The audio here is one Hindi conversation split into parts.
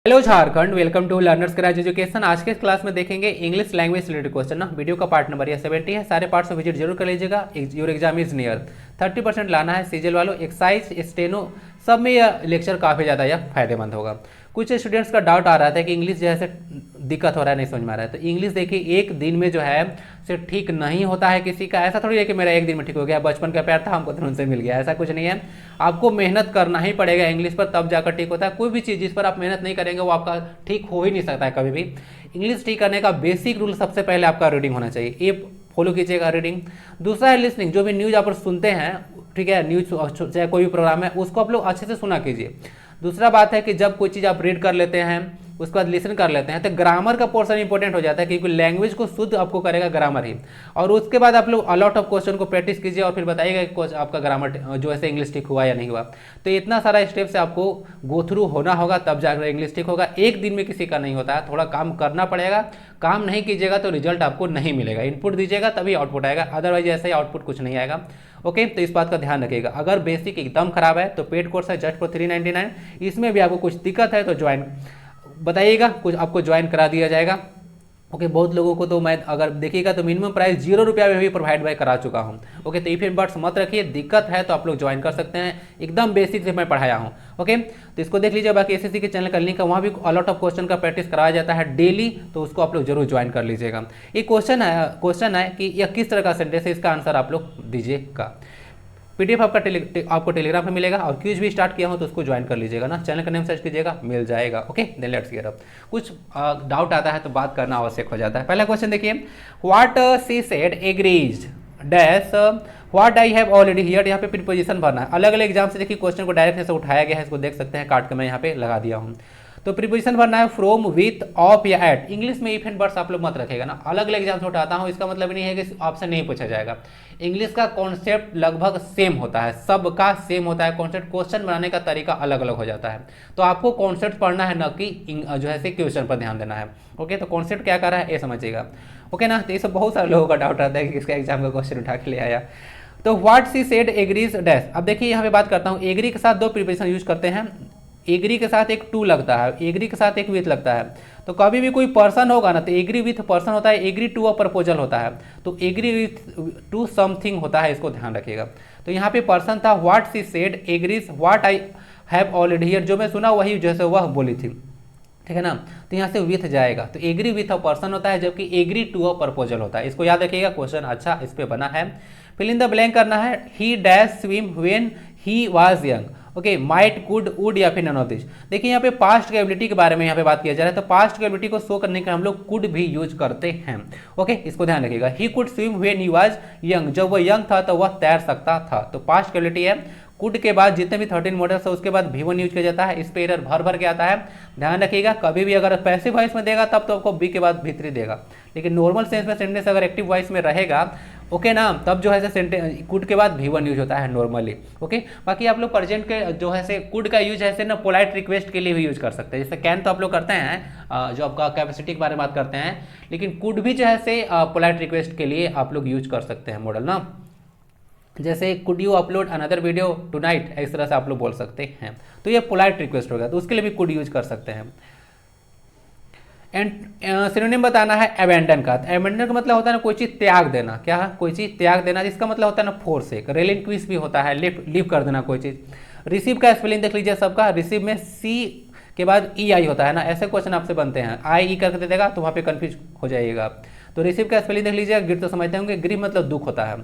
Hello Jharkhand, welcome to learners craze education. आज के इस क्लास में देखेंगे इंग्लिश लैंग्वेज रिलेटेड क्वेश्चन ना। वीडियो का पार्ट नंबर 70 है। सारे पार्ट्स को विजिट जरूर कर लीजिएगा। Your exam is near. 30% लाना है सीजल वालों। एक्साइज, स्टेनो सब में यह लेक्चर काफ़ी ज़्यादा यह फायदेमंद होगा। कुछ स्टूडेंट्स का डाउट आ रहा था कि इंग्लिश जैसे दिक्कत हो रहा है, नहीं समझ में आ रहा है। तो इंग्लिश देखिए एक दिन में जो है सिर्फ ठीक नहीं होता है किसी का। ऐसा थोड़ी है कि मेरा एक दिन में ठीक हो गया, बचपन का प्यार था हमको तो उनसे मिल गया, ऐसा कुछ नहीं है। आपको मेहनत करना ही पड़ेगा इंग्लिश पर, तब जाकर ठीक होता है। कोई भी चीज़ जिस पर आप मेहनत नहीं करेंगे वो आपका ठीक हो ही नहीं सकता है कभी भी। इंग्लिश ठीक करने का बेसिक रूल सबसे पहले आपका रीडिंग होना चाहिए, ये फॉलो कीजिएगा रीडिंग। दूसरा है लिसनिंग। जो भी न्यूज़ आप सुनते हैं, ठीक है, न्यूज़ चाहे कोई भी प्रोग्राम है, उसको आप लोग अच्छे से सुना कीजिए। दूसरा बात है कि जब कोई चीज़ आप रीड कर लेते हैं उसके बाद लिसन कर लेते हैं तो ग्रामर का पोर्शन इंपॉर्टेंट हो जाता है, क्योंकि लैंग्वेज को शुद्ध आपको करेगा ग्रामर ही। और उसके बाद आप लोग अलॉट ऑफ क्वेश्चन को प्रैक्टिस कीजिए और फिर बताइएगा कि आपका ग्रामर जो ऐसे इंग्लिश ठीक हुआ या नहीं हुआ। तो इतना सारा स्टेप से आपको गो थ्रू होना होगा, तब जाकर इंग्लिश ठीक होगा। एक दिन में किसी का नहीं होता है, थोड़ा काम करना पड़ेगा। काम नहीं कीजिएगा तो रिजल्ट आपको नहीं मिलेगा। इनपुट दीजिएगा तभी आउटपुट आएगा, अदरवाइज ऐसे ही आउटपुट कुछ नहीं आएगा। ओके, तो इस बात का ध्यान रखिएगा। अगर बेसिक एकदम खराब है तो पेड कोर्स है जस्ट फॉर 399। इसमें भी आपको कुछ दिक्कत है तो ज्वाइन बताइएगा, कुछ आपको ज्वाइन करा दिया जाएगा। ओके, बहुत लोगों को तो मैं अगर देखिएगा तो मिनिमम प्राइस 0 रुपया में भी प्रोवाइड मैं करा चुका हूँ। ओके, तो इफ बट्स मत रखिए, दिक्कत है तो आप लोग ज्वाइन कर सकते हैं। एकदम बेसिक से मैं पढ़ाया हूँ। ओके, तो इसको देख लीजिए। बाकी एसएससी के चैनल का लिंक है, वहाँ भी अलॉट ऑफ क्वेश्चन का प्रैक्टिस कराया जाता है डेली, तो उसको आप लोग जरूर ज्वाइन कर लीजिएगा। ये क्वेश्चन है कि यह किस तरह का सेंटेंस है, इसका आंसर आप लोग दीजिएगा। पीडीएफ आपको टेलीग्राम पे मिलेगा और क्यूज भी स्टार्ट किया हो तो उसको ज्वाइन कर लीजिएगा ना। चैनल का नेम सर्च कीजिएगा, मिल जाएगा। Okay, then let's get up. कुछ डाउट आता है तो बात करना आवश्यक हो जाता है। पहला क्वेश्चन देखिए, what she said agrees dash what I have already heard. यहाँ पे प्रीपोजिशन भरना है। अलग अलग एग्जाम से देखिए क्वेश्चन को डायरेक्ट से उठाया गया है, इसको देख सकते हैं, काट के मैं यहाँ पे लगा दिया हूँ। तो प्रीपोजिशन भरना है फ्रॉम, विथ, ऑफ या एट। इंग्लिश में इफ एंड बट्स आप लोग मत रखेगा ना। अलग अलग एग्जाम से उठाता हूँ, इसका मतलब नहीं है कि ऑप्शन नहीं पूछा जाएगा। इंग्लिश का कॉन्सेप्ट लगभग सेम होता है, सबका सेम होता है कॉन्सेप्ट। क्वेश्चन बनाने का तरीका अलग अलग हो जाता है। तो आपको कॉन्सेप्ट पढ़ना है, न कि जो है क्वेश्चन पर ध्यान देना है। ओके, तो कॉन्सेप्ट क्या कर रहा है ये समझिएगा। ओके ना, तो ये सब बहुत सारे लोगों का डाउट आता है कि किसका एग्जाम का क्वेश्चन उठा के ले आया। तो what she said agrees dash. अब देखिए यहाँ पे बात करता हूँ, एग्री के साथ दो प्रीपोजिशन यूज करते हैं। एग्री के साथ एक टू लगता है, एग्री के साथ एक विथ लगता है। तो कभी भी कोई पर्सन होगा ना तो एग्री विथ पर्सन होता है, एग्री टू अ प्रपोजल होता है, तो एग्री विथ टू समथिंग होता है, इसको ध्यान रखिएगा। तो यहाँ पे पर्सन था, what she said agrees what I have already here, जो मैं सुना वही जैसे वह बोली थी, ठीक है ना। तो यहाँ से विथ जाएगा, तो एग्री विथ अ पर्सन होता है, जबकि एग्री टू अ प्रपोजल होता है। इसको याद रखिएगा, क्वेश्चन अच्छा इस पे बना है। फिल इन द ब्लैंक करना है। ही dash swim when he was young. Okay, might, could, would या फिर नन ऑफ दिस। देखिए यहाँ पे पास्ट के एबिलिटी के बारे में यहाँ पे बात किया जा रहा है, तो पास्ट के एबिलिटी को शो करने के हम लोग कुड भी यूज करते हैं। ओके, इसको ध्यान रखिएगा। He could swim when he was young, जब वह यंग था तो वह तैर सकता था। तो पास्ट के एबिलिटी है। कुड के बाद जितने भी 13 मॉडल्स है उसके बाद V1 यूज किया जाता है। इस पे एरर भर भर के आता है, ध्यान रखिएगा। कभी भी अगर पैसिव वॉइस में देगा तब तो आपको बी के बाद भीतरी देगा, लेकिन नॉर्मल सेंस में सेंटेंस अगर एक्टिव वॉइस में रहेगा, ओके ना, तब जो है सेंटेंस कुड के बाद V1 यूज होता है नॉर्मली। ओके, बाकी आप लोग प्रेजेंट के जो है से कुड का यूज है ना पोलाइट रिक्वेस्ट के लिए भी यूज कर सकते हैं। जैसे कैन तो आप लोग करते हैं जो आपका कैपेसिटी के बारे में बात करते हैं, लेकिन कुड भी जो है से पोलाइट रिक्वेस्ट के लिए आप लोग यूज कर सकते हैं मॉडल ना। जैसे could you upload another video tonight, इस तरह से आप लोग बोल सकते हैं। तो ये पोलाइट रिक्वेस्ट होगा, तो उसके लिए भी कुड यूज कर सकते हैं। एंड सिनोनिम बताना है अबैंडन का। अबैंडन का मतलब होता है ना कोई चीज़ त्याग देना। क्या है? कोई चीज़ त्याग देना, जिसका मतलब होता है ना फोरसेक। रेलिंक्विश भी होता है, लीव कर देना कोई चीज़। रिसीव का स्पेलिंग देख लीजिए सबका। रिसीव में सी के बाद ई आई होता है ना, ऐसे क्वेश्चन आपसे बनते हैं। आई ई करके दे देगा तो वहाँ पे कंफ्यूज हो जाइएगा। तो रिसीव का स्पेलिंग देख लीजिएगा। गिर तो समझते होंगे, ग्रीव मतलब दुख होता है।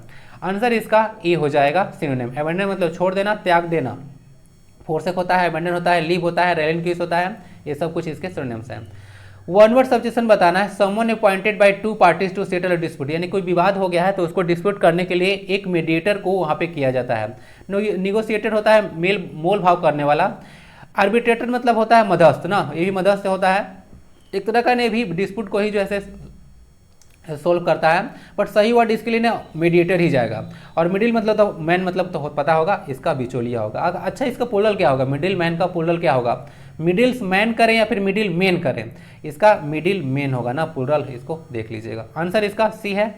आंसर इसका ए हो जाएगा सिनोनिम। अबैंडन मतलब छोड़ देना, त्याग देना। फोरसेक होता है, अबैंडन होता है, लीव होता है, रेलिंक्विश होता है, ये सब कुछ इसके सिनोनिम्स हैं। वन वर्ड सब्जेक्शन बताना है। Someone appointed by two parties to settle a dispute, यानी कोई विवाद हो गया है तो उसको डिस्प्यूट करने के लिए एक मीडिएटर को वहाँ पे किया जाता है। निगोशिएटर होता है मोल भाव करने वाला। आर्बिट्रेटर मतलब होता है मध्यस्थ ना, ये भी मध्यस्थ होता है एक तरह का, नहीं भी डिस्प्यूट को ही जो है सोल्व करता है, बट सही वर्ड इसके लिए ना मीडिएटर ही जाएगा। और मिडिल मतलब तो मैन मतलब तो पता होगा, इसका बिचौलिया होगा। अच्छा, इसका प्लूरल क्या होगा? मिडिल मैन का प्लूरल क्या होगा? मिडिल्स मैन करें या फिर मिडिल मेन करें? इसका मिडिल मेन होगा ना प्लूरल, इसको देख लीजिएगा। आंसर इसका सी है।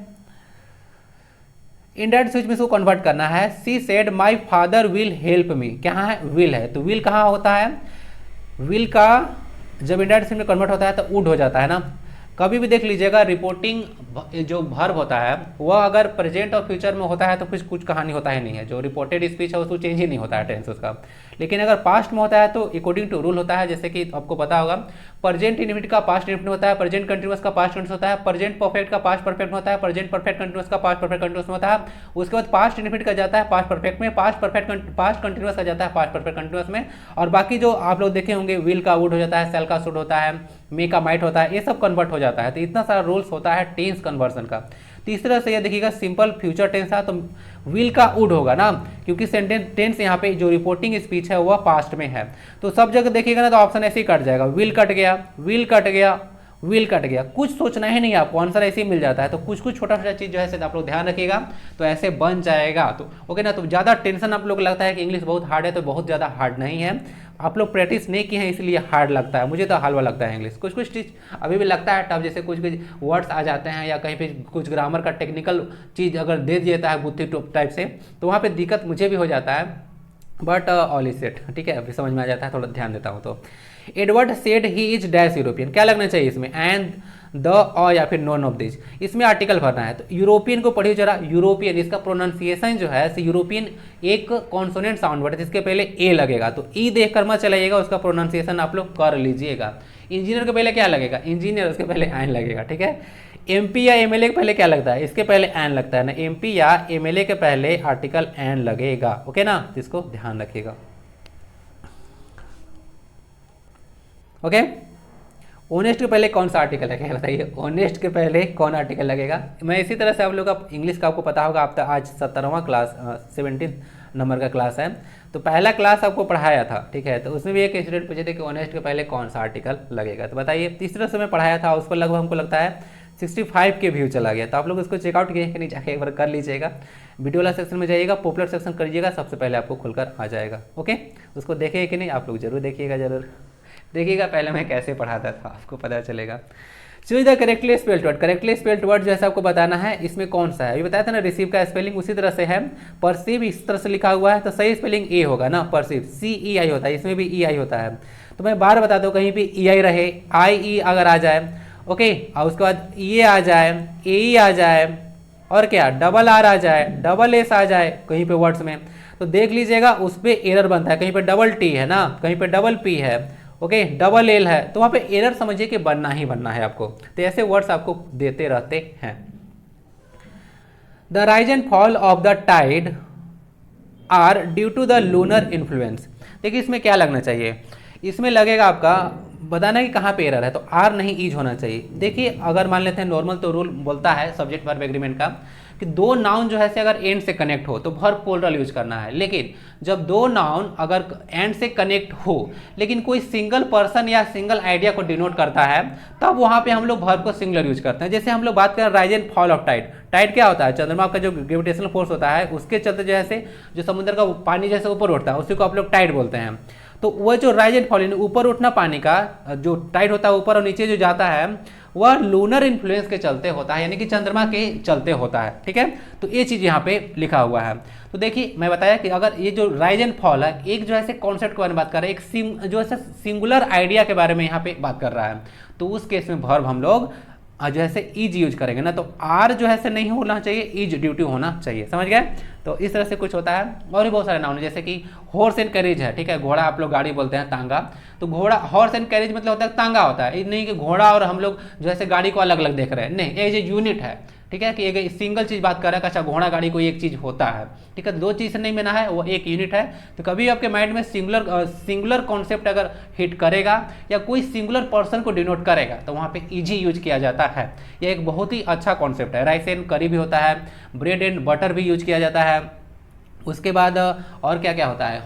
इनडायरेक्ट स्पीच में इसको कन्वर्ट करना है। She said my father will help me, क्या है? विल है, तो विल कहाँ होता है? विल का जब इंडायरेक्ट स्पीच में कन्वर्ट होता है तो वुड हो जाता है ना। कभी भी देख लीजिएगा रिपोर्टिंग जो वर्ब होता है वह अगर प्रेजेंट और फ्यूचर में होता है तो कुछ कहानी होता ही नहीं है, जो रिपोर्टेड स्पीच है उसको चेंज ही नहीं होता है टेंस उसका। लेकिन अगर पास्ट में होता है तो अकॉर्डिंग टू रूल होता है, जैसे कि आपको पता होगा प्रेजेंट इंडेफिनिट का पास्ट इंडेफिनिट होता है, प्रेजेंट कंटीन्यूअस का पास्ट कंटीन्यूअस होता है, प्रेजेंट परफेक्ट का पास्ट परफेक्ट होता है, प्रेजेंट परफेक्ट कंटीन्यूअस का पास्ट परफेक्ट कंटीन्यूअस होता है। उसके बाद पास्ट इंडेफिनिट का जाता है पास्ट परफेक्ट में, पास्ट कंटीन्यूअस का जाता है पास्ट परफेक्ट कंटीन्यूअस में, और बाकी जो आप लोग देखे होंगे विल का वुड हो जाता है, सेल का शुड होता है, मे का माइट होता है, ये सब कन्वर्ट हो जाता है। तो इतना सारा रूल्स होता है टेंस कन्वर्जन का। तीसरा से ये देखिएगा सिंपल फ्यूचर टेंस है तो विल का वुड होगा ना, क्योंकि सेंटेंस टेंस यहाँ पे जो रिपोर्टिंग स्पीच है वह पास्ट में है। तो सब जगह देखिएगा ना तो ऑप्शन ऐसे ही कट जाएगा, विल कट गया, विल कट गया, विल कट गया, कुछ सोचना ही नहीं आपको, आंसर ऐसे ही मिल जाता है। तो कुछ कुछ छोटा छोटा चीज़ जो है आप लोग ध्यान रखिएगा तो ऐसे बन जाएगा। तो ओके ना। तो ज़्यादा टेंशन आप लोग लगता है कि इंग्लिश बहुत हार्ड है, तो बहुत ज़्यादा हार्ड नहीं है, आप लोग प्रैक्टिस नहीं किए हैं इसलिए हार्ड लगता है। मुझे तो हलवा लगता है इंग्लिश, कुछ कुछ चीज़ अभी भी लगता है टफ, जैसे कुछ कुछ वर्ड्स आ जाते हैं या कहीं पे कुछ ग्रामर का टेक्निकल चीज़ अगर दे देता है बुद्धि टाइप से तो वहाँ पे दिक्कत मुझे भी हो जाता है, बट ऑल इज सेट, ठीक है, अभी समझ में आ जाता है, थोड़ा ध्यान देता हूँ। तो Edward said he is dash European, क्या लगना चाहिए इसमें, एंड द और या फिर नॉन ऑफ दिस, इसमें आर्टिकल भरना है। तो यूरोपियन को पढ़िए जरा, यूरोपियन इसका प्रोनाउंसिएशन जो है यूरोपियन एक कॉन्सोनेंट साउंड वर्ड, इसके पहले ए लगेगा, तो ई देख कर मत चलाइएगा, उसका प्रोनाउंसिएशन आप लोग कर लीजिएगा। इंजीनियर के पहले क्या लगेगा, इंजीनियर, उसके पहले एन लगेगा, ठीक है। एमपी या एमएलए के पहले क्या लगता है, इसके पहले एन लगता है ना, एमपी या एमएलए के पहले आर्टिकल एन लगेगा, ओके ना, इसको ध्यान रखिएगा। ओके, ऑनेस्ट के पहले कौन सा आर्टिकल लगेगा बताइए, ऑनेस्ट के पहले कौन आर्टिकल लगेगा। मैं इसी तरह से आप लोग का इंग्लिश का आपको पता होगा, आप तो आज 17वां क्लास 17 नंबर का क्लास है, तो पहला क्लास आपको पढ़ाया था, ठीक है। तो उसमें भी एक स्टूडेंट पूछे थे कि ऑनेस्ट के पहले कौन सा आर्टिकल लगेगा, तो बताइए। तीसरा समय पढ़ाया था, उस पर लगभग हमको लगता है 65 के व्यू चला गया, तो आप लोग उसको चेकआउट किए कि नहीं जाके एक बार कर लीजिएगा, वीडियो वाला सेक्शन में जाइएगा, पॉपुलर सेक्शन करिएगा, सबसे पहले आपको खुलकर आ जाएगा, ओके। उसको देखेगा कि नहीं, आप लोग जरूर देखिएगा, जरूर देखिएगा पहले मैं कैसे पढ़ाता था, आपको पता चलेगा। Choose the correctly spelled word, correctly spelled word जैसा आपको बताना है, इसमें कौन सा है, अभी बताया था ना, रिसीव का स्पेलिंग उसी तरह से है, परसीव इस तरह से लिखा हुआ है तो सही स्पेलिंग ए होगा ना, परसीव CEI होता है, इसमें भी EI होता है। तो मैं बार बताता हूँ, कहीं भी EI रहे, IE अगर आ जाए, ओके, और उसके बाद ये आ जाए, AE आ जाए, और क्या डबल R आ जाए, डबल S आ जाए कहीं पे वर्ड्स में, तो देख लीजिएगा उस पर एरर बनता है, कहीं पे डबल T है ना, कहीं पे डबल P है, ओके, डबल L है, तो वहाँ पे एरर समझिए कि बनना ही बनना है आपको, तो ऐसे वर्ड्स आपको देते रहते हैं। The rise and fall of the tide are due to the lunar influence, देखिए इसमें क्या लगना चाहिए, इसमें लगेगा आपका बताना कि कहाँ पे एरर है, तो आर नहीं ईज होना चाहिए। देखिए अगर मान लेते हैं नॉर्मल तो रूल बोलता है सब्जेक्ट वर्ब एग्रीमेंट का कि दो नाउन जो है से अगर एंड से कनेक्ट हो तो वर्ब प्लूरल यूज करना है, लेकिन जब दो नाउन अगर एंड से कनेक्ट हो लेकिन कोई सिंगल पर्सन या सिंगल आइडिया को डिनोट करता है तब वहाँ पे हम लोग वर्ब को सिंगुलर यूज करते हैं। जैसे हम लोग बात करें rise and fall of tide, tide क्या होता है, चंद्रमा का जो ग्रेविटेशनल फोर्स होता है उसके चलते जो है जो समुद्र का पानी जैसे ऊपर उठता है उसी को आप लोग टाइड बोलते हैं। तो वह जो राइज एंड फॉल ऊपर उठना पानी का जो टाइड होता है ऊपर और नीचे जो जाता है वह लूनर इन्फ्लुएंस के चलते होता है, यानी कि चंद्रमा के चलते होता है, ठीक है। तो ये चीज़ यहाँ पे लिखा हुआ है। तो देखिए मैं बताया कि अगर ये जो राइज एंड फॉल है एक जो है कॉन्सेप्ट के बारे में बात कर रहा है, एक जो है सिंगुलर आइडिया के बारे में यहाँ पे बात कर रहा है, तो उस केस में वर्ब हम लोग जो है इज यूज करेंगे ना, तो आर जो है नहीं होना चाहिए, इज ड्यूटी होना चाहिए, समझ गए। तो इस तरह से कुछ होता है। और भी बहुत सारे नाउन जैसे कि हॉर्स एंड कैरेज है, ठीक है, घोड़ा आप लोग गाड़ी बोलते हैं तांगा, तो घोड़ा हॉर्स एंड कैरेज मतलब होता है तांगा होता है, नहीं कि घोड़ा और हम लोग जो है घाड़ी को अलग अलग देख रहे हैं, नहीं, एज ए यूनिट है, ठीक है, कि एक सिंगल चीज़ बात कर रहा है, अच्छा घोड़ा गाड़ी कोई एक चीज़ होता है, ठीक है, दो चीज़ से नहीं बना है, वो एक यूनिट है। तो कभी आपके माइंड में सिंगुलर कॉन्सेप्ट अगर हिट करेगा या कोई सिंगुलर पर्सन को डिनोट करेगा तो वहाँ पे इजी यूज किया जाता है। यह एक बहुत ही अच्छा कॉन्सेप्ट है। राइस एंड करी भी होता है, ब्रेड एंड बटर भी यूज किया जाता है, उसके बाद और क्या क्या होता है,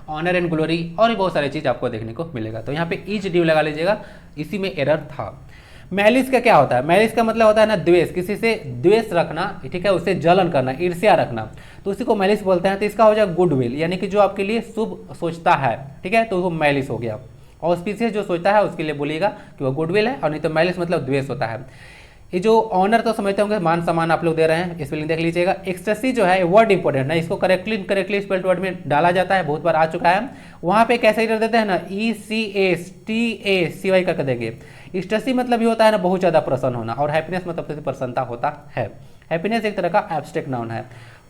ऑनर एंड ग्लोरी, और भी बहुत सारी चीज़ आपको देखने को मिलेगा। तो यहाँ पे इज ड्यू लगा लीजिएगा, इसी में एरर था। मैलिस का क्या होता है, मैलिस का मतलब होता है ना द्वेष, किसी से द्वेष रखना, ठीक है, उससे जलन करना, ईर्ष्या रखना, तो उसी को मैलिस बोलते हैं। तो इसका हो जाएगा गुडविल, यानी कि जो आपके लिए शुभ सोचता है, ठीक है, तो वो मैलिस हो गया। और स्पीसीज जो सोचता है उसके लिए बोलिएगा कि वो गुडविल है, और नहीं तो मैलिस मतलब द्वेष होता है। ये जो ऑनर तो समझते होंगे मान सम्मान आप लोग दे रहे हैं, स्पेलिंग देख लीजिएगा। एक्सटेसी जो है वर्ड इंपॉर्टेंट है, इसको करेक्टली स्पेल्ड वर्ड में डाला जाता है, बहुत बार आ चुका है। वहाँ पे कैसे कर देते हैं ना, ECASTACY करके देंगे। एक्सटेसी मतलब ये होता है ना बहुत ज़्यादा प्रसन्न होना, और हैप्पीनेस मतलब प्रसन्नता होता है। हैप्पीनेस एक तरह का एब्स्ट्रैक्ट नाउन है।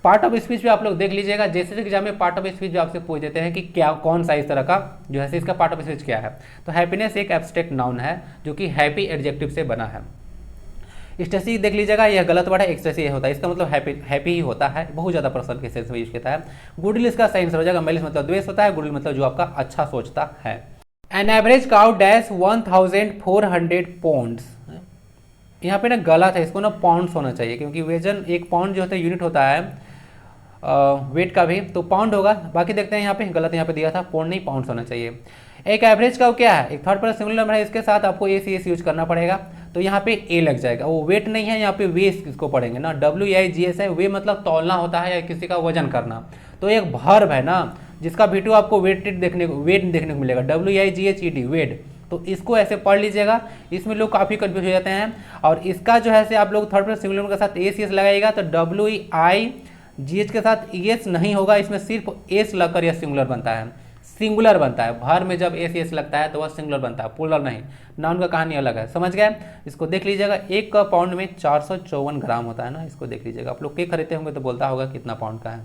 पार्ट ऑफ स्पीच भी आप लोग देख लीजिएगा, जैसे एग्जाम में पार्ट ऑफ स्पीच भी आपसे पूछ देते हैं कि क्या कौन सा इस तरह का जो है इसका पार्ट ऑफ स्पीच क्या है। तो हैप्पीनेस एक एब्स्ट्रैक्ट नाउन है जो कि हैप्पी एडजेक्टिव से बना है। एक्सटेसी देख लीजिएगा, यह गलत वर्ड है, एक्सटेसी ये होता है, इसका मतलब हैप्पी ही होता है, बहुत ज़्यादा प्रसन्न के सेंस में यूज किया है। गुडविल इसका सही आंसर हो जाएगा। मैलिस मतलब द्वेष होता है, गुडविल मतलब जो आपका अच्छा सोचता है। An average cow dash 1400 pounds, यहाँ पे ना गलत है, इसको ना पाउंड्स होना चाहिए, क्योंकि वजन एक पाउंड जो होता है यूनिट होता है वेट का भी, तो पाउंड होगा। बाकी देखते हैं यहाँ पे गलत यहाँ पे दिया था, पाउंड नहीं पाउंड्स होना चाहिए। एक एवरेज का क्या है, एक थर्ड पर्सन सिंगुलर नंबर है, इसके साथ आपको ACS यूज करना पड़ेगा, तो यहाँ पे ए लग जाएगा। वो वेट नहीं है, यहाँ पे वे इसको पढ़ेंगे ना, WEIGS है। वे मतलब तौलना होता है या किसी का वजन करना, तो एक वर्ब है ना जिसका V2 आपको वेट देखने को मिलेगा, WEIGHED वेट। तो इसको ऐसे पढ़ लीजिएगा, इसमें लोग काफ़ी कंफ्यूज हो जाते हैं। और इसका जो है से आप लोग थर्ड पर्सन सिंगुलर के साथ ACS लगाइएगा, तो WEIGH के साथ ES नहीं होगा, इसमें सिर्फ एस लगकर यह सिंगुलर बनता है, सिंगुलर बनता है। भर में जब ACS लगता है तो वह सिंगुलर बनता है, प्लूरल नहीं। नाउन का कहानी अलग है, समझ गए। इसको देख लीजिएगा, एक पाउंड में 454 ग्राम होता है ना, इसको देख लीजिएगा। आप लोग के खरीदते होंगे तो बोलता होगा कितना पाउंड का है।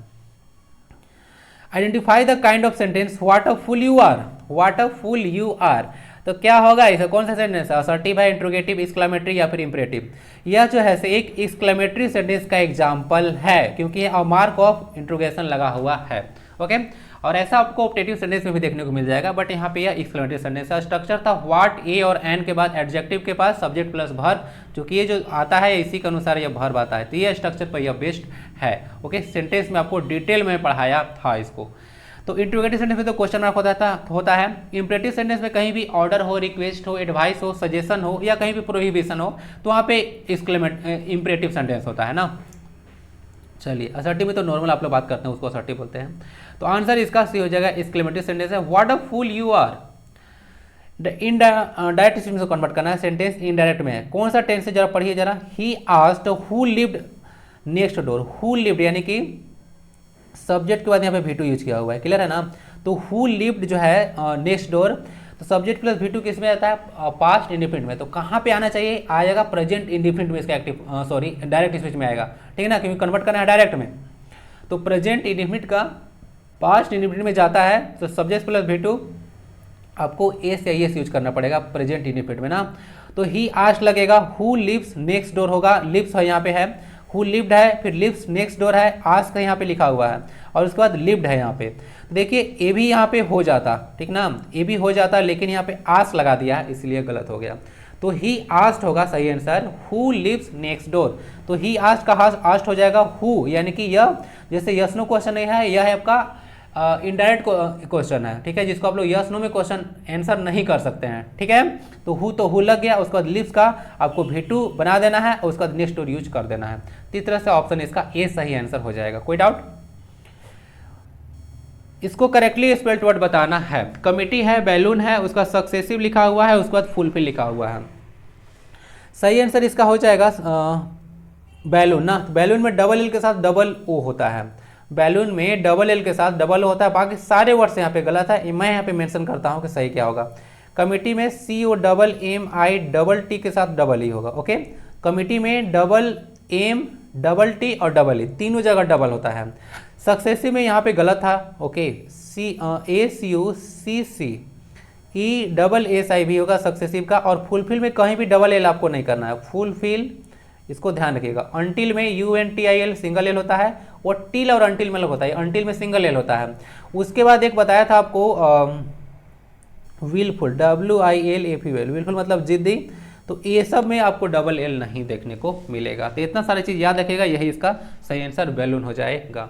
Identify the kind of sentence what a fool you are, what a fool you are, तो क्या होगा इसका, कौन सा सेंटेंस है, असर्टिव है, इंट्रोगेटिव, एक्सक्लेमेटरी या फिर इंपरेटिव। यह जो है से एक एक्सक्लेमेटरी सेंटेंस का एग्जाम्पल है, क्योंकि मार्क ऑफ इंट्रोगेशन लगा हुआ है। ओके, और ऐसा आपको ऑप्टेटिव सेंटेंस में भी देखने को मिल जाएगा, बट यहाँ पे यह एक्सक्लेमेटरी सेंटेंस का स्ट्रक्चर था। व्हाट, ए और एन के बाद एडजेक्टिव के पास सब्जेक्ट प्लस वर्ब, जो कि ये जो आता है इसी के अनुसार यह वर्ब आता है, तो ये स्ट्रक्चर पर यह बेस्ड है। ओके, सेंटेंस में आपको डिटेल में पढ़ाया था इसको। तो इंट्रोगेटिव सेंटेंस में तो क्वेश्चन मार्क होता है। इंपरेटिव सेंटेंस में कहीं भी ऑर्डर हो, रिक्वेस्ट हो, एडवाइस हो, सजेशन हो या कहीं भी प्रोहिबिशन हो, तो वहाँ पे इंपरेटिव सेंटेंस होता है ना। चलिए, असर्टिव में तो नॉर्मल आप लोग बात करते हैं, उसको असर्टिव बोलते हैं। तो आंसर इसका सी हो जाएगा, एक्सक्लेमेटरी सेंटेंस है। What a fool you are, direct speech में कन्वर्ट करना है, सेंटेंस इनडायरेक्ट में है। कौन सा टेंस से जरा पढ़िए जरा। He asked who lived next door, who lived यानी कि सब्जेक्ट के बाद यहाँ पे V2 यूज किया हुआ है, क्लियर है ना। तो हु लिव्ड जो है नेक्स्ट डोर, तो सब्जेक्ट प्लस V2 किस में आता है, पास्ट इंडिफिनिट में। तो कहाँ पे आना चाहिए, आएगा प्रेजेंट इंडिफिनिट में, इसका एक्टिव डायरेक्ट स्पीच में आएगा, ठीक है ना, क्योंकि कन्वर्ट करना है डायरेक्ट में। तो प्रेजेंट इंडिफिनिट का पास्ट इंडिफिनिट में जाता है, तो सब्जेक्ट प्लस V2 आपको एस या एस यूज करना पड़ेगा प्रेजेंट इंडिफिनिट में ना। तो ही आस्क्ड लगेगा, हु लिव्स नेक्स्ट डोर होगा, लिव्स है यहाँ पे है, हु लिव्ड है, फिर लिव्स नेक्स्ट डोर है, आस्क यहाँ पे लिखा हुआ है, और उसके बाद लिव्ड है यहाँ पे। देखिए ए भी यहाँ पे हो जाता, ठीक ना, ए भी हो जाता, लेकिन यहाँ पे आस्क लगा दिया है, इसलिए गलत हो गया। तो ही आस्क्ड होगा सही answer, who lives next door. तो ही आस्क्ड का आस्क्ड हो जाएगा हु, यानी कि यह जैसे यस नो क्वेश्चन नहीं है, यह है आपका इनडायरेक्ट क्वेश्चन है, ठीक है, जिसको आप लोग यस नो में क्वेश्चन आंसर नहीं कर सकते हैं, ठीक है। तो हु लग गया, उसके बाद लिव्स का आपको V2 बना देना है, और उसके बाद नेक्स्ट डोर यूज कर देना है। तो इस तरह से ऑप्शन इसका ए सही आंसर हो जाएगा। कोई डाउट, इसको करेक्टली स्पेल्ड वर्ड बताना है। कमिटी है, बैलून है, उसका सक्सेसिव लिखा हुआ है, उसके बाद फुलफिल लिखा हुआ है। सही आंसर इसका हो जाएगा बैलून ना। बैलून में डबल एल के साथ डबल ओ होता है, बैलून में डबल एल के साथ डबल ओ होता है। बाकी सारे वर्ड्स यहाँ पे गलत है, मैं यहाँ पे मेंशन करता हूँ कि सही क्या होगा। कमिटी में COMMI के साथ डबल ई होगा। ओके, कमिटी में डबल एम डबल टी और डबल ई तीनों जगह डबल होता है। सक्सेसिव में यहाँ पे गलत था। ओके, ACUCCE भी होगा सक्सेसिव का, और फुलफिल में कहीं भी डबल एल आपको नहीं करना है। फुलफिल, इसको ध्यान रखिएगा। अंटिल में UNTIL सिंगल एल होता है, वो टिल और अंटिल में अलग होता है, अंटिल में सिंगल एल होता है। उसके बाद एक बताया था आपको विलफुल, WILFUL, विलफुल मतलब जिद्दी, तो ये सब में आपको डबल एल नहीं देखने को मिलेगा। तो इतना सारी चीज याद रखिएगा, यही इसका सही आंसर बैलून हो जाएगा।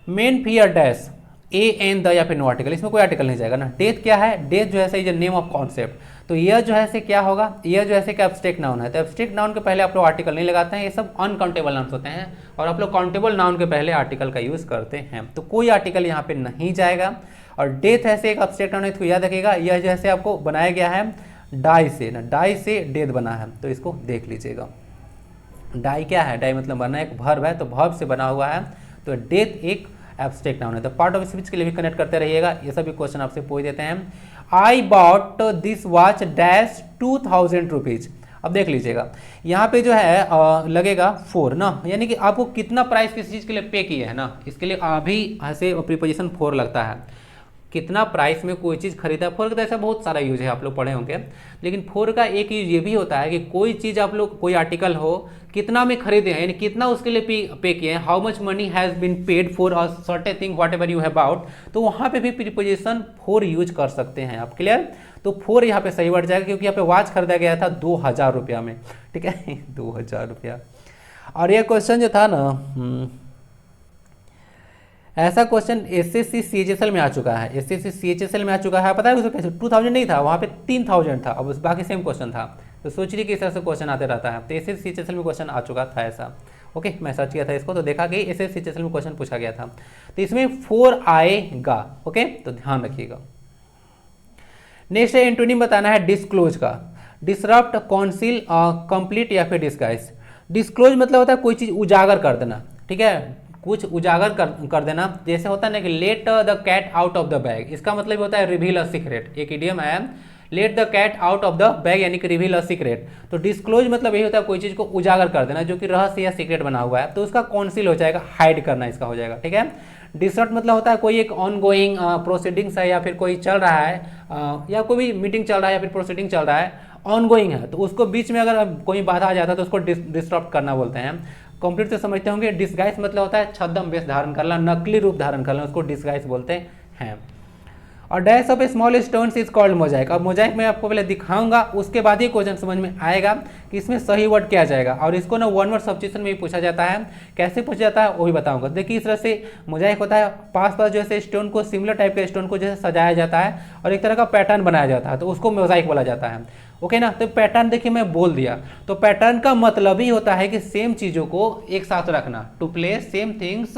Main fear dash, AN the या फिर नो आर्टिकल, इसमें कोई आर्टिकल नहीं जाएगा ना। डेथ क्या है, डेथ जो है सही नेम ऑफ कॉन्सेप्ट, तो यह जो है से क्या होगा, यह जो है से एब्स्ट्रैक्ट नाउन है। तो एब्स्ट्रैक्ट नाउन के पहले आप लोग आर्टिकल नहीं लगाते हैं, ये सब अनकाउंटेबल नाउन होते हैं, और आप लोग काउंटेबल नाउन के पहले आर्टिकल का यूज करते हैं। तो कोई आर्टिकल यहाँ पे नहीं जाएगा। और डेथ ऐसे एक एब्स्ट्रैक्ट नाउन है, इसको याद रखिएगा। यह जैसे आपको बनाया गया है डाई से ना, डाई से डेथ बना है, तो इसको देख लीजिएगा। डाई क्या है, डाई मतलब बना, एक वर्ब है, तो वर्ब से बना हुआ है, तो डेथ एक एब्स्ट्रैक्ट नाउन है। तो पार्ट ऑफ स्पीच के लिए भी कनेक्ट करते रहिएगा, ये सभी क्वेश्चन आपसे पूछ देते हैं। I bought this watch dash 2000 rupees. अब देख लीजिएगा यहाँ पे जो है लगेगा 4 ना, यानी कि आपको कितना प्राइस किसी चीज़ के लिए पे किए है ना, इसके लिए अभी ऐसे प्रीपोजिशन 4 लगता है। कितना प्राइस में कोई चीज़ खरीदा, 4 का तो ऐसा बहुत सारा यूज है, आप लोग पढ़े होंगे, लेकिन 4 का एक यूज ये भी होता है कि कोई चीज़ आप लोग, कोई आर्टिकल हो, कितना में खरीदे हैं, यानी कितना उसके लिए पे किए हैं, how much money has been paid for a certain thing whatever you have bought, तो वहाँ पे भी प्रीपोजिशन 4 यूज कर सकते हैं आप। क्लियर? तो 4 यहाँ पे सही वर्ड जाएगा, क्योंकि यहाँ पे वॉच खरीदा गया था 2000 रुपया में, ठीक है 2000 रुपया। और यह क्वेश्चन जो था ना, ऐसा क्वेश्चन एसएससी सीएचएसएल में आ चुका है, एसएससी सीएचएसएल में आ चुका है। पता है उसको कैसे, 2000 नहीं था वहाँ पे 3000 था, अब बाकी सेम क्वेश्चन था। तो सोच रही कि इस तरह से क्वेश्चन आते रहता है, तो एसएससी सीएचएसएल में क्वेश्चन आ चुका था ऐसा। ओके, मैं सर्च किया था इसको तो देखा कि एसएससी सीएचएसएल में क्वेश्चन पूछा गया था, तो इसमें 4 आएगा। ओके, तो ध्यान रखिएगा। नेक्स्ट है एंटोनिम बताना है डिस्क्लोज का। डिसरप्ट, कॉन्सील, कंप्लीट या फिर डिस्गाइज। डिस्क्लोज मतलब होता है कोई चीज़ उजागर कर देना, ठीक है, कुछ उजागर कर देना। जैसे होता है ना कि let the cat out of the bag, इसका मतलब होता है रिवील अ सीक्रेट। एक इडियम है let the cat out of the bag, यानी कि रिवील अ सीक्रेट। तो डिस्क्लोज मतलब यही होता है कोई चीज़ को उजागर कर देना जो कि रहस्य या सीक्रेट बना हुआ है, तो उसका कॉन्सील हो जाएगा, हाइड करना इसका हो जाएगा, ठीक है। डिसर्ट मतलब होता है कोई एक ऑन गोइंग प्रोसीडिंग्स है, या फिर कोई चल रहा है या कोई भी मीटिंग चल रहा है या फिर प्रोसीडिंग चल रहा है, ऑन गोइंग है, तो उसको बीच में अगर कोई बाधा आ जाता है तो उसको डिस्टर्ब करना बोलते हैं। कंप्लीट से समझते होंगे। डिस्गाइज मतलब होता है छद्म वेश धारण करना, नकली रूप धारण करना, उसको डिस्गाइज बोलते हैं। और dash of a small stones is called Mosaic. अब मोजाइक मैं आपको पहले दिखाऊंगा, उसके बाद ही क्वेश्चन समझ में आएगा कि इसमें सही वर्ड क्या जाएगा। और इसको ना 1 वर्ड सब्स्टिट्यूशन में भी पूछा जाता है। कैसे पूछा जाता है वो भी बताऊंगा। देखिए इस तरह से मोजाइक होता है, पास पास जो है स्टोन को, सिमिलर टाइप के स्टोन को जैसे सजाया जाता है और एक तरह का पैटर्न बनाया जाता है, तो उसको मोजाइक बोला जाता है। ओके ना, तो पैटर्न देखिए मैं बोल दिया, तो पैटर्न का मतलब ही होता है कि सेम चीज़ों को एक साथ रखना, to place same things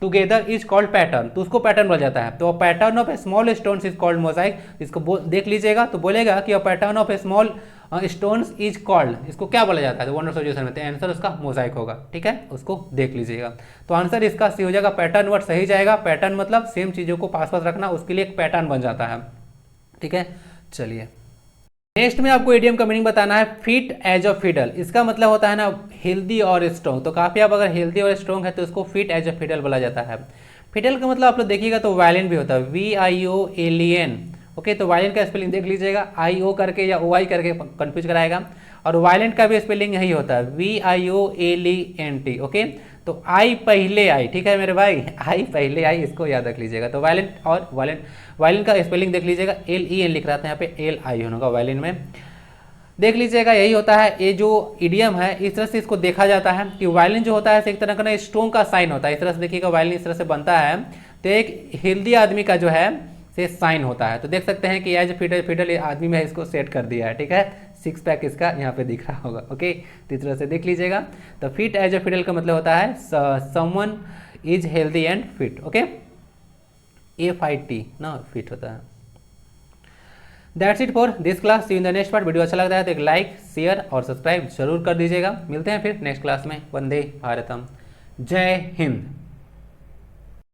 together is called pattern, तो उसको पैटर्न बोला जाता है। तो pattern of a small stones is called mosaic. इसको देख लीजिएगा तो बोलेगा कि pattern of a small stones is called, इसको क्या बोला जाता है, तो वन वर्ड सॉल्यूशन में, तो आंसर उसका मोजाइक होगा, ठीक है, उसको देख लीजिएगा। तो आंसर इसका सी हो जाएगा, पैटर्न वर्ड सही जाएगा। पैटर्न मतलब सेम चीज़ों को पास पास रखना, उसके लिए एक पैटर्न बन जाता है, ठीक है। चलिए नेक्स्ट में आपको इडियम का मीनिंग बताना है, फिट एज अ फिडल। इसका मतलब होता है ना हेल्दी और स्ट्रॉन्ग, तो काफ़ी आप अगर हेल्दी और स्ट्रॉन्ग है तो उसको फिट एज अ फिडल बोला जाता है। फिडल का मतलब आप लोग देखिएगा तो वायलिन भी होता है, VIOLN। ओके, तो वायलिन का स्पेलिंग देख लीजिएगा, IO करके या OI करके कंफ्यूज कराएगा, और वायलेंट का भी स्पेलिंग यही होता है, VIOLENT। ओके, तो आई पहले आई, ठीक है मेरे भाई, आई पहले आई, इसको याद रख लीजिएगा। तो वायलेंट और वायलिन का स्पेलिंग देख लीजिएगा, LEN लिख रहा था, यहाँ पे LI होगा वायलिन में, देख लीजिएगा यही होता है। ये जो इडियम है इस तरह से इसको देखा जाता है कि वायलिन जो होता है एक तरह का ना स्ट्रोंग का साइन होता है। इस तरह से देखिएगा वायलिन इस तरह से बनता है, तो एक हेल्दी आदमी का जो है से साइन होता है। तो देख सकते हैं कि एज फिडल आदमी में इसको सेट कर दिया है, ठीक है, 6 पैक इसका यहाँ पे दिख रहा होगा। ओके, तो इस तरह से देख लीजिएगा। तो फिट एज अ फिडल का मतलब होता है someone is healthy and fit. Okay, FIT ना फिट होता है। That's it for this class, see in the next part. Video अच्छा लगता है तो एक लाइक, शेयर और सब्सक्राइब जरूर कर दीजिएगा। मिलते हैं फिर नेक्स्ट क्लास में। वंदे भारतम, जय हिंद।